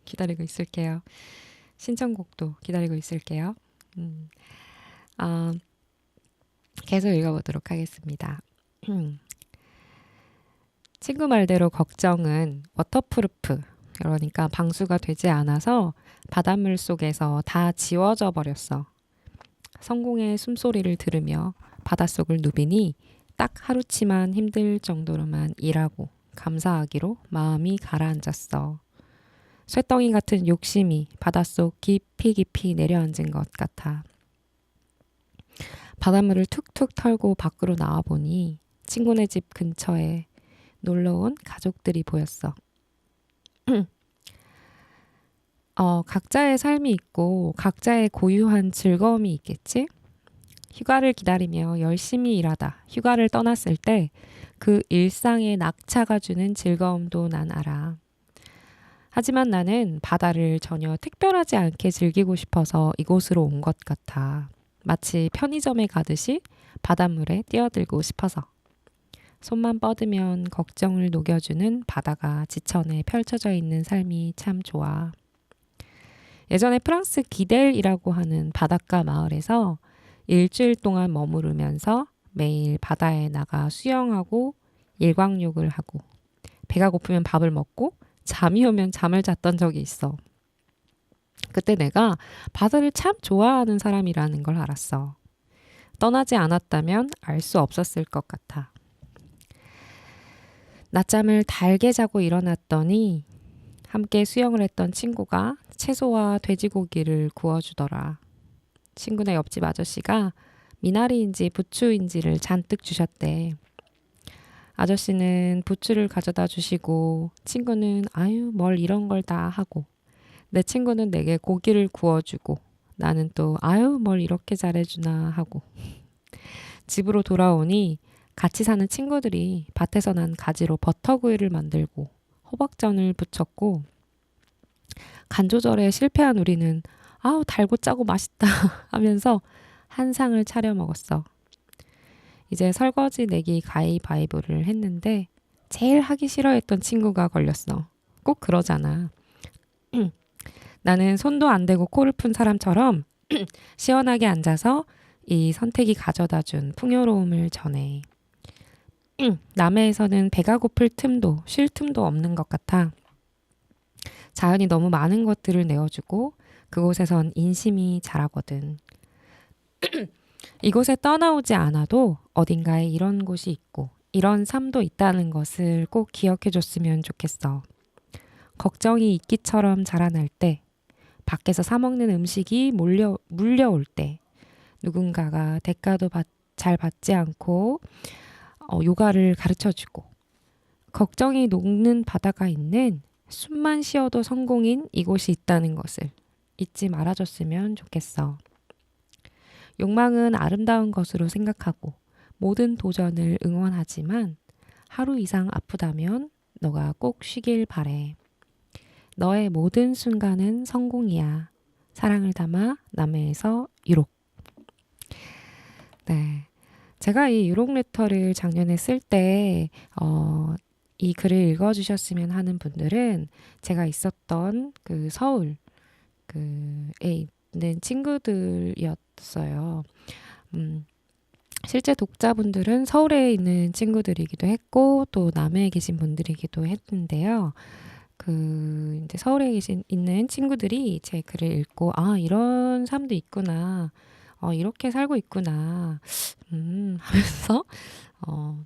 기다리고 있을게요. 신청곡도 기다리고 있을게요. 계속 읽어보도록 하겠습니다. 친구 말대로 걱정은 워터프루프, 그러니까 방수가 되지 않아서 바닷물 속에서 다 지워져 버렸어. 성공의 숨소리를 들으며 바닷속을 누비니 딱 하루치만 힘들 정도로만 일하고 감사하기로 마음이 가라앉았어. 쇳덩이 같은 욕심이 바닷속 깊이 깊이 내려앉은 것 같아. 바닷물을 툭툭 털고 밖으로 나와보니 친구네 집 근처에 놀러온 가족들이 보였어. 각자의 삶이 있고 각자의 고유한 즐거움이 있겠지? 휴가를 기다리며 열심히 일하다 휴가를 떠났을 때 그 일상의 낙차가 주는 즐거움도 난 알아. 하지만 나는 바다를 전혀 특별하지 않게 즐기고 싶어서 이곳으로 온 것 같아. 마치 편의점에 가듯이 바닷물에 뛰어들고 싶어서. 손만 뻗으면 걱정을 녹여주는 바다가 지천에 펼쳐져 있는 삶이 참 좋아. 예전에 프랑스 기델이라고 하는 바닷가 마을에서 일주일 동안 머무르면서 매일 바다에 나가 수영하고 일광욕을 하고 배가 고프면 밥을 먹고 잠이 오면 잠을 잤던 적이 있어. 그때 내가 바다를 참 좋아하는 사람이라는 걸 알았어. 떠나지 않았다면 알 수 없었을 것 같아. 낮잠을 달게 자고 일어났더니 함께 수영을 했던 친구가 채소와 돼지고기를 구워주더라. 친구네 옆집 아저씨가 미나리인지 부추인지를 잔뜩 주셨대. 아저씨는 부추를 가져다 주시고 친구는 아유 뭘 이런 걸 다 하고 내 친구는 내게 고기를 구워주고 나는 또 아유 뭘 이렇게 잘해주나 하고 집으로 돌아오니 같이 사는 친구들이 밭에서 난 가지로 버터구이를 만들고 호박전을 부쳤고 간 조절에 실패한 우리는 아우 달고 짜고 맛있다 하면서 한 상을 차려 먹었어. 이제 설거지 내기 가위바위보를 했는데 제일 하기 싫어했던 친구가 걸렸어. 꼭 그러잖아. 나는 손도 안 대고 코를 푼 사람처럼 시원하게 앉아서 이 선택이 가져다준 풍요로움을 전해. 남해에서는 배가 고플 틈도 쉴 틈도 없는 것 같아. 자연이 너무 많은 것들을 내어주고 그곳에선 인심이 자라거든. 이곳에 떠나오지 않아도 어딘가에 이런 곳이 있고 이런 삶도 있다는 것을 꼭 기억해 줬으면 좋겠어. 걱정이 이끼처럼 자라날 때, 밖에서 사 먹는 음식이 물려올 때, 누군가가 대가도 잘 받지 않고 요가를 가르쳐주고, 걱정이 녹는 바다가 있는 숨만 쉬어도 성공인 이곳이 있다는 것을 잊지 말아줬으면 좋겠어. 욕망은 아름다운 것으로 생각하고 모든 도전을 응원하지만 하루 이상 아프다면 너가 꼭 쉬길 바래. 너의 모든 순간은 성공이야. 사랑을 담아 남해에서 유록. 네. 제가 이 유록 레터를 작년에 쓸 때, 이 글을 읽어주셨으면 하는 분들은 제가 있었던 그 서울에 있는 친구들이었어요. 실제 독자분들은 서울에 있는 친구들이기도 했고, 또 남해에 계신 분들이기도 했는데요. 이제 서울에 있는 친구들이 제 글을 읽고, 아, 이런 삶도 있구나. 이렇게 살고 있구나. 하면서,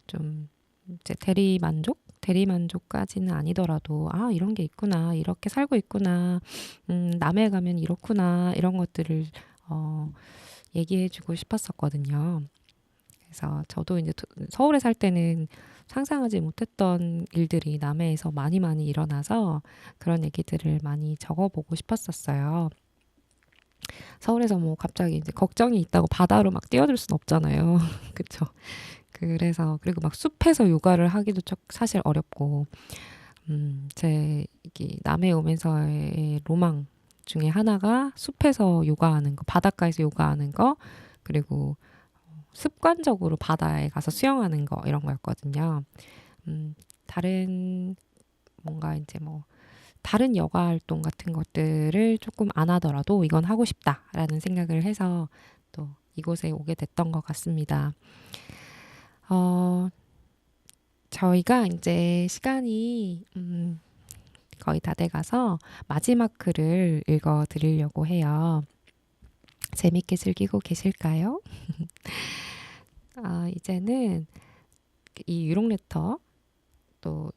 좀, 이제 대리만족까지는 아니더라도, 아, 이런 게 있구나. 이렇게 살고 있구나. 남해 가면 이렇구나. 이런 것들을, 얘기해주고 싶었었거든요. 그래서 저도 이제 서울에 살 때는 상상하지 못했던 일들이 남해에서 많이 일어나서 그런 얘기들을 많이 적어보고 싶었었어요. 서울에서 뭐 갑자기 이제 걱정이 있다고 바다로 막 뛰어들 순 없잖아요. 그쵸? 그리고 막 숲에서 요가를 하기도 사실 어렵고, 제 남해 오면서의 로망 중에 하나가 숲에서 요가하는 거, 바닷가에서 요가하는 거, 그리고 습관적으로 바다에 가서 수영하는 거, 이런 거였거든요. 다른 여가 활동 같은 것들을 조금 안 하더라도 이건 하고 싶다라는 생각을 해서 또 이곳에 오게 됐던 것 같습니다. 저희가 이제 시간이 거의 다 돼가서 마지막 글을 읽어 드리려고 해요. 재밌게 즐기고 계실까요? 이제는 이 유록레터 또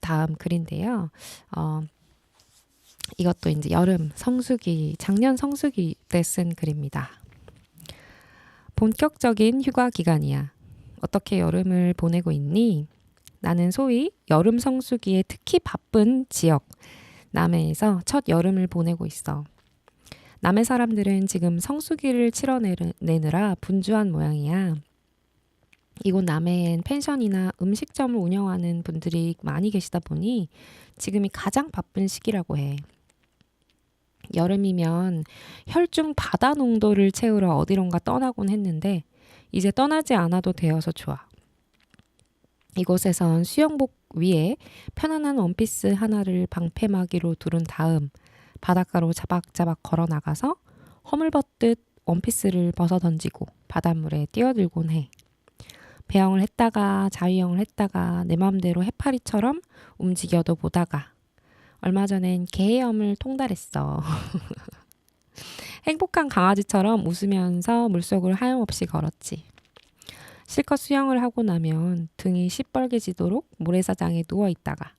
다음 글인데요. 이것도 이제 작년 성수기 때 쓴 글입니다. 본격적인 휴가 기간이야. 어떻게 여름을 보내고 있니? 나는 소위 여름 성수기에 특히 바쁜 지역 남해에서 첫 여름을 보내고 있어. 남해 사람들은 지금 성수기를 치러내느라 분주한 모양이야. 이곳 남해엔 펜션이나 음식점을 운영하는 분들이 많이 계시다 보니 지금이 가장 바쁜 시기라고 해. 여름이면 혈중 바다 농도를 채우러 어디론가 떠나곤 했는데 이제 떠나지 않아도 되어서 좋아. 이곳에선 수영복 위에 편안한 원피스 하나를 방패막이로 두른 다음 바닷가로 자박자박 걸어 나가서 허물벗듯 원피스를 벗어 던지고 바닷물에 뛰어들곤 해. 배영을 했다가 자유형을 했다가 내 맘대로 해파리처럼 움직여도 보다가 얼마 전엔 개헤엄을 통달했어. 행복한 강아지처럼 웃으면서 물속을 하염없이 걸었지. 실컷 수영을 하고 나면 등이 시뻘개지도록 모래사장에 누워있다가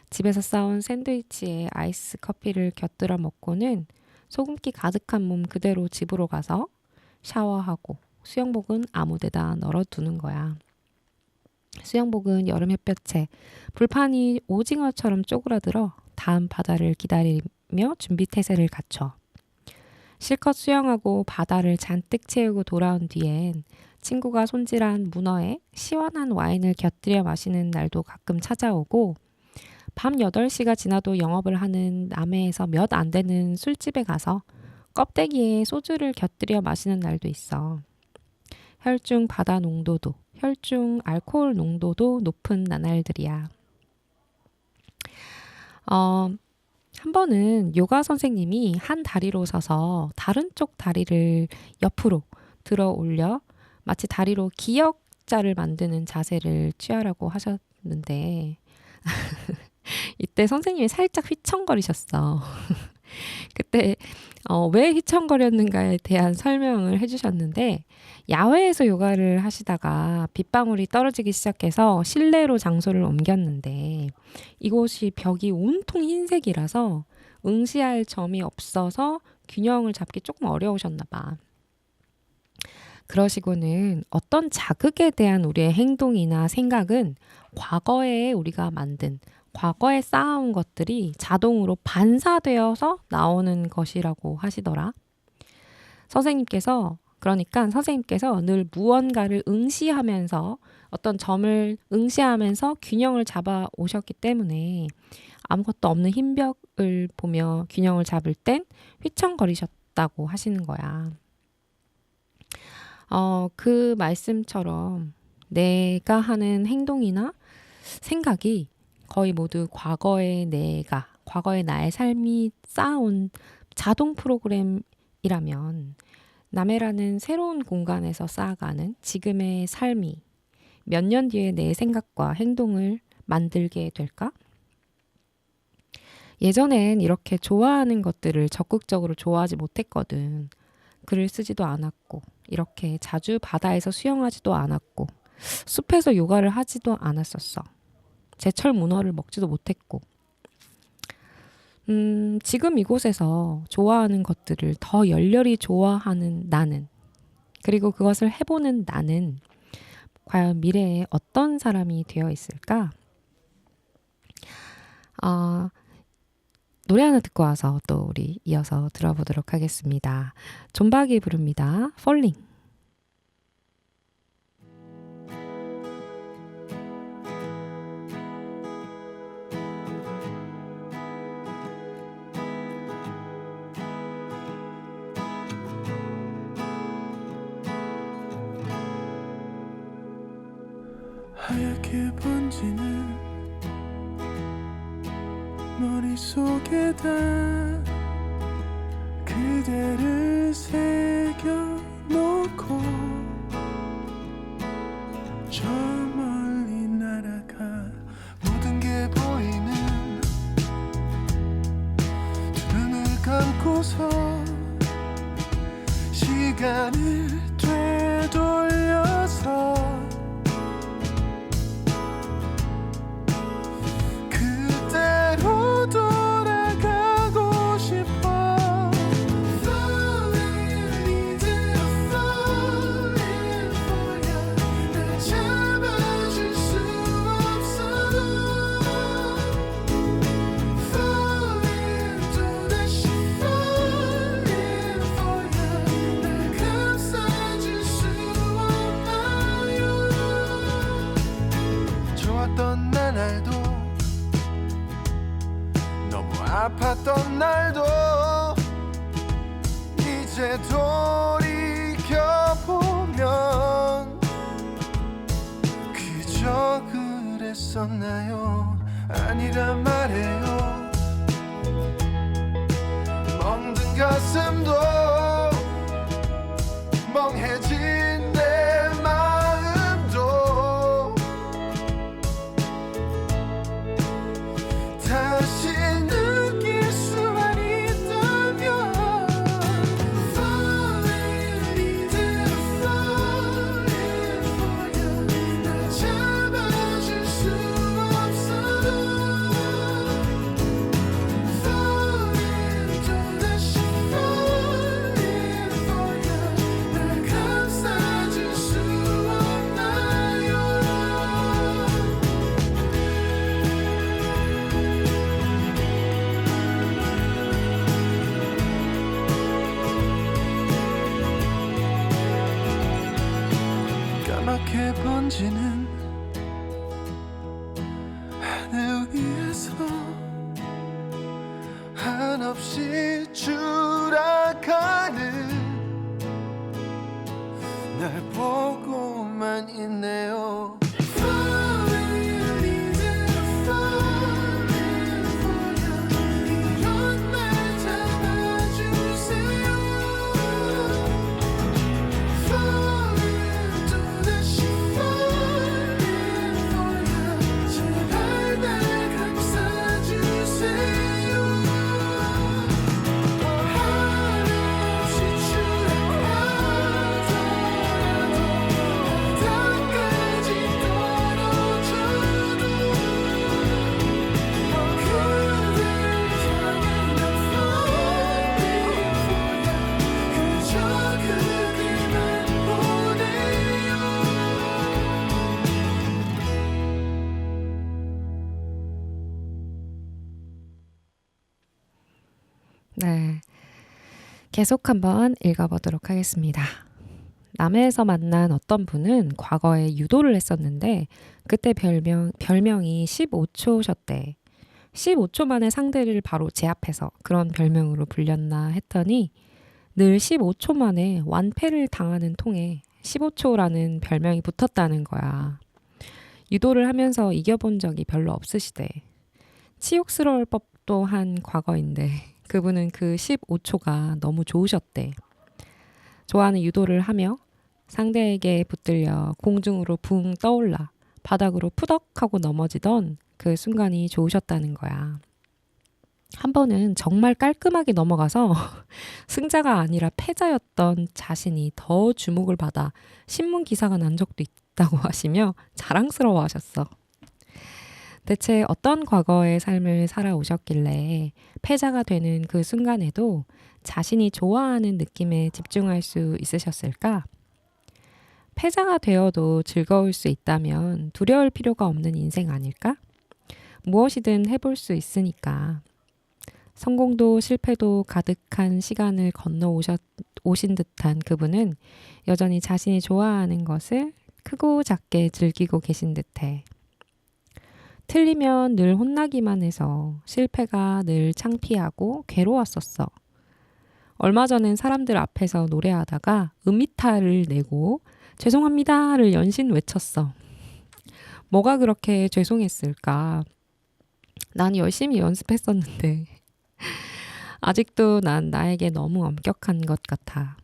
집에서 싸온 샌드위치에 아이스 커피를 곁들여 먹고는 소금기 가득한 몸 그대로 집으로 가서 샤워하고 수영복은 아무데나 널어두는 거야. 수영복은 여름 햇볕에 불판이 오징어처럼 쪼그라들어 다음 바다를 기다리며 준비태세를 갖춰. 실컷 수영하고 바다를 잔뜩 채우고 돌아온 뒤엔 친구가 손질한 문어에 시원한 와인을 곁들여 마시는 날도 가끔 찾아오고 밤 8시가 지나도 영업을 하는 남해에서 몇 안 되는 술집에 가서 껍데기에 소주를 곁들여 마시는 날도 있어. 혈중 바다 농도도 혈중 알코올 농도도 높은 나날들이야. 한 번은 요가 선생님이 한 다리로 서서 다른 쪽 다리를 옆으로 들어 올려 마치 다리로 기역자를 만드는 자세를 취하라고 하셨는데 이때 선생님이 살짝 휘청거리셨어. 그때 왜 휘청거렸는가에 대한 설명을 해주셨는데 야외에서 요가를 하시다가 빗방울이 떨어지기 시작해서 실내로 장소를 옮겼는데 이곳이 벽이 온통 흰색이라서 응시할 점이 없어서 균형을 잡기 조금 어려우셨나 봐. 그러시고는 어떤 자극에 대한 우리의 행동이나 생각은 과거에 우리가 만든 과거에 쌓아온 것들이 자동으로 반사되어서 나오는 것이라고 하시더라. 그러니까 선생님께서 늘 무언가를 응시하면서 어떤 점을 응시하면서 균형을 잡아 오셨기 때문에 아무것도 없는 흰 벽을 보며 균형을 잡을 땐 휘청거리셨다고 하시는 거야. 그 말씀처럼 내가 하는 행동이나 생각이 거의 모두 과거의 나의 삶이 쌓아온 자동 프로그램이라면 남해라는 새로운 공간에서 쌓아가는 지금의 삶이 몇 년 뒤에 내 생각과 행동을 만들게 될까? 예전엔 이렇게 좋아하는 것들을 적극적으로 좋아하지 못했거든. 글을 쓰지도 않았고, 이렇게 자주 바다에서 수영하지도 않았고, 숲에서 요가를 하지도 않았었어. 제철 문어를 먹지도 못했고. 지금 이곳에서 좋아하는 것들을 더 열렬히 좋아하는 나는, 그리고 그것을 해보는 나는 과연 미래에 어떤 사람이 되어 있을까? 노래 하나 듣고 와서 또 우리 이어서 들어보도록 하겠습니다. 존박이 부릅니다. Falling. 하얗게 번지는 머릿속에다 그대를 새겨놓고 저 멀리 날아가 모든 게 보이는 두 눈을 감고서 시간을 되돌려서 아팠던 날도 이제 돌이켜보면 그저 그랬었나요? 아니란 말해요. 멍든 가슴도 멍해진 내 마음도 다시 까맣게 번지는 하늘 위에서 한없이 추락하는 날 보고만 있네요. Falling for you. 계속 한번 읽어보도록 하겠습니다. 남해에서 만난 어떤 분은 과거에 유도를 했었는데 그때 별명이 15초셨대. 15초 만에 상대를 바로 제압해서 그런 별명으로 불렸나 했더니 늘 15초 만에 완패를 당하는 통에 15초라는 별명이 붙었다는 거야. 유도를 하면서 이겨본 적이 별로 없으시대. 치욕스러울 법도 한 과거인데 그분은 그 15초가 너무 좋으셨대. 좋아하는 유도를 하며 상대에게 붙들려 공중으로 붕 떠올라 바닥으로 푸덕하고 넘어지던 그 순간이 좋으셨다는 거야. 한 번은 정말 깔끔하게 넘어가서 승자가 아니라 패자였던 자신이 더 주목을 받아 신문 기사가 난 적도 있다고 하시며 자랑스러워 하셨어. 대체 어떤 과거의 삶을 살아오셨길래 패자가 되는 그 순간에도 자신이 좋아하는 느낌에 집중할 수 있으셨을까? 패자가 되어도 즐거울 수 있다면 두려울 필요가 없는 인생 아닐까? 무엇이든 해볼 수 있으니까. 성공도 실패도 가득한 시간을 오신 듯한 그분은 여전히 자신이 좋아하는 것을 크고 작게 즐기고 계신 듯해. 틀리면 늘 혼나기만 해서 실패가 늘 창피하고 괴로웠었어. 얼마 전엔 사람들 앞에서 노래하다가 음이탈을 내고 죄송합니다를 연신 외쳤어. 뭐가 그렇게 죄송했을까? 난 열심히 연습했었는데 아직도 난 나에게 너무 엄격한 것 같아.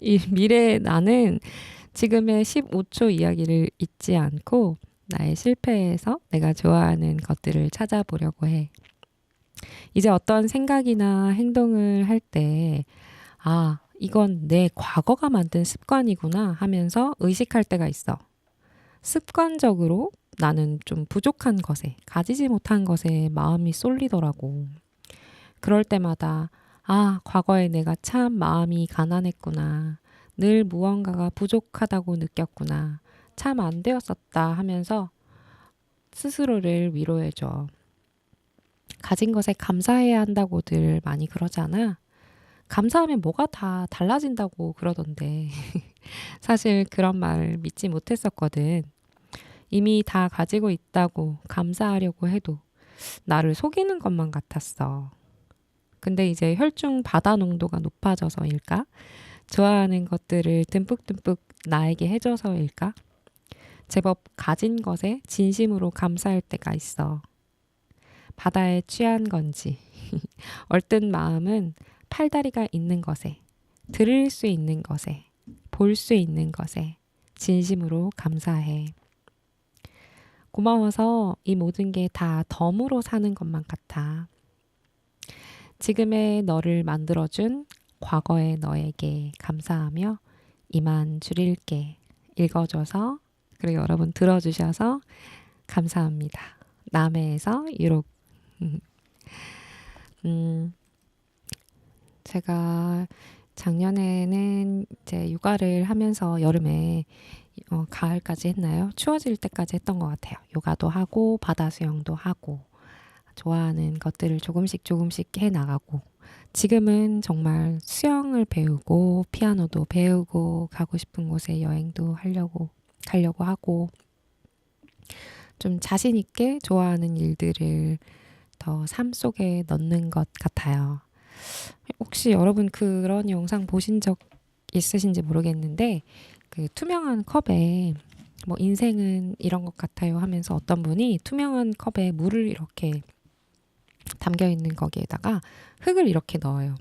이 미래의 나는 지금의 15초 이야기를 잊지 않고 나의 실패에서 내가 좋아하는 것들을 찾아보려고 해. 이제 어떤 생각이나 행동을 할 때 이건 내 과거가 만든 습관이구나 하면서 의식할 때가 있어. 습관적으로 나는 좀 부족한 것에, 가지지 못한 것에 마음이 쏠리더라고. 그럴 때마다 과거에 내가 참 마음이 가난했구나. 늘 무언가가 부족하다고 느꼈구나. 참 안 되었었다 하면서 스스로를 위로해줘. 가진 것에 감사해야 한다고들 많이 그러잖아. 감사하면 뭐가 다 달라진다고 그러던데 사실 그런 말 믿지 못했었거든. 이미 다 가지고 있다고 감사하려고 해도 나를 속이는 것만 같았어. 근데 이제 혈중 바다 농도가 높아져서일까? 좋아하는 것들을 듬뿍듬뿍 나에게 해줘서일까? 제법 가진 것에 진심으로 감사할 때가 있어. 바다에 취한 건지 얼뜬 마음은 팔다리가 있는 것에, 들을 수 있는 것에, 볼 수 있는 것에 진심으로 감사해. 고마워서 이 모든 게 다 덤으로 사는 것만 같아. 지금의 너를 만들어준 과거의 너에게 감사하며 이만 줄일게. 읽어줘서 그리고 여러분 들어주셔서 감사합니다. 남해에서 유록. 제가 작년에는 이제 육아를 하면서 여름에 가을까지 했나요? 추워질 때까지 했던 것 같아요. 요가도 하고 바다 수영도 하고 좋아하는 것들을 조금씩 해 나가고 지금은 정말 수영을 배우고 피아노도 배우고 가고 싶은 곳에 여행도 가려고 하고 좀 자신 있게 좋아하는 일들을 더 삶 속에 넣는 것 같아요. 혹시 여러분 그런 영상 보신 적 있으신지 모르겠는데 그 투명한 컵에 뭐 인생은 이런 것 같아요 하면서 어떤 분이 투명한 컵에 물을 이렇게 담겨 있는 거기에다가 흙을 이렇게 넣어요.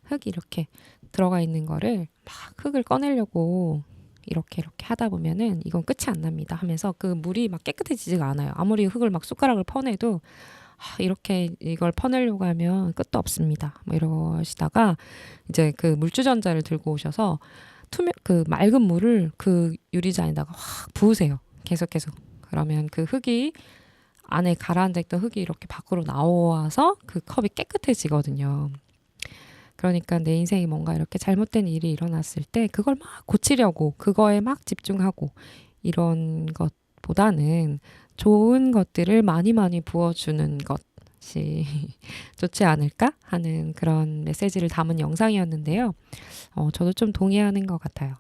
흙이 이렇게 들어가 있는 거를 막 흙을 꺼내려고 이렇게 하다 보면은 이건 끝이 안 납니다 하면서 그 물이 막 깨끗해지지가 않아요. 아무리 흙을 막 숟가락을 퍼내도 이렇게 이걸 퍼내려고 하면 끝도 없습니다. 뭐 이러시다가 이제 그 물주전자를 들고 오셔서 그 맑은 물을 그 유리잔에다가 확 부으세요. 계속. 그러면 그 흙이 안에 가라앉아 있던 흙이 이렇게 밖으로 나와서 그 컵이 깨끗해지거든요. 그러니까 내 인생에 뭔가 이렇게 잘못된 일이 일어났을 때 그걸 막 고치려고 그거에 막 집중하고 이런 것보다는 좋은 것들을 많이 부어주는 것, 것이 좋지 않을까 하는 그런 메시지를 담은 영상이었는데요. 저도 좀 동의하는 것 같아요.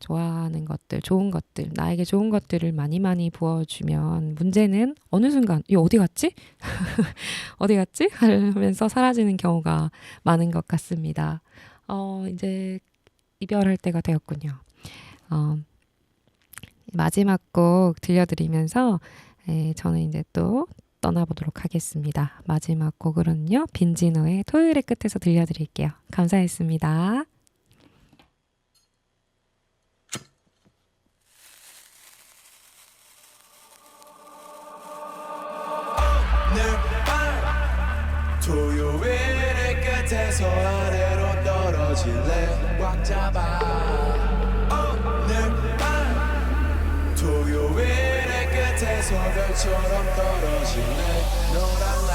좋아하는 것들, 좋은 것들, 나에게 좋은 것들을 많이 많이 부어주면 문제는 어느 순간 이거 어디 갔지? 어디 갔지? 하면서 사라지는 경우가 많은 것 같습니다. 이제 이별할 때가 되었군요. 마지막 곡 들려드리면서 저는 이제 또 떠나보도록 하겠습니다. 마지막 곡으로는요, 빈지노의 토요일의 끝에서 들려드릴게요. 감사했습니다. 토요일의 끝에서 아래로 떨어질래 꽉 잡아 오늘 밤 토요일의 끝에서 별처럼 떨어질래 너랑